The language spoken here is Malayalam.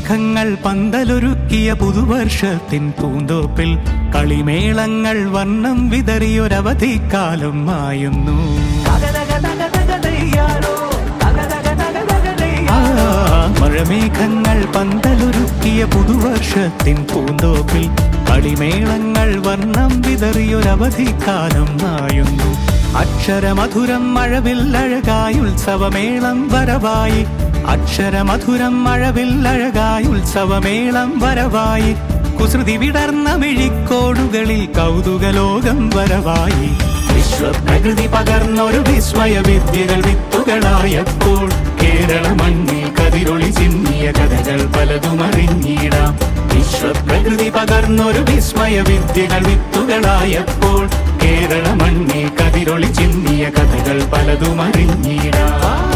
മഴമേഘങ്ങൾ പന്തലൊരുക്കിയ പുതുവർഷത്തിൻ പൂന്തോപ്പിൽ കളിമേളങ്ങൾ വർണ്ണം വിതറിയൊരവധിക്കാലം മായുന്നു. മഴമേഘങ്ങൾ പന്തലൊരുക്കിയ പുതുവർഷത്തിൻ പൂന്തോപ്പിൽ കളിമേളങ്ങൾ വർണ്ണം വിതറിയൊരവധിക്കാലം മായുന്നു. അക്ഷരമധുരം മഴവില്ലഴകായി ഉത്സവമേളം വരവായി, അക്ഷരമധുരം മഴവില്ലഴകായി ഉത്സവമേളം വരവായി, കുസൃതി വിടർന്ന മിഴിക്കോടുകളിൽ കൗതുകലോകം വരവായി. വിശ്വപ്രകൃതി പകർന്നൊരു വിസ്മയ വിദ്യകൾ വിത്തുകളായപ്പോൾ കേരള മണ്ണിൽ കതിരൊളി ചിന്നിയ കഥകൾ പലതും അറിഞ്ഞിടാം. വിശ്വപ്രകൃതി പകർന്നൊരു വിസ്മയ വിദ്യകൾ വിത്തുകളായപ്പോൾ കേരള മണ്ണിൽ കതിരൊളി ചിന്നിയ കഥകൾ പലതും അറിഞ്ഞിടാം.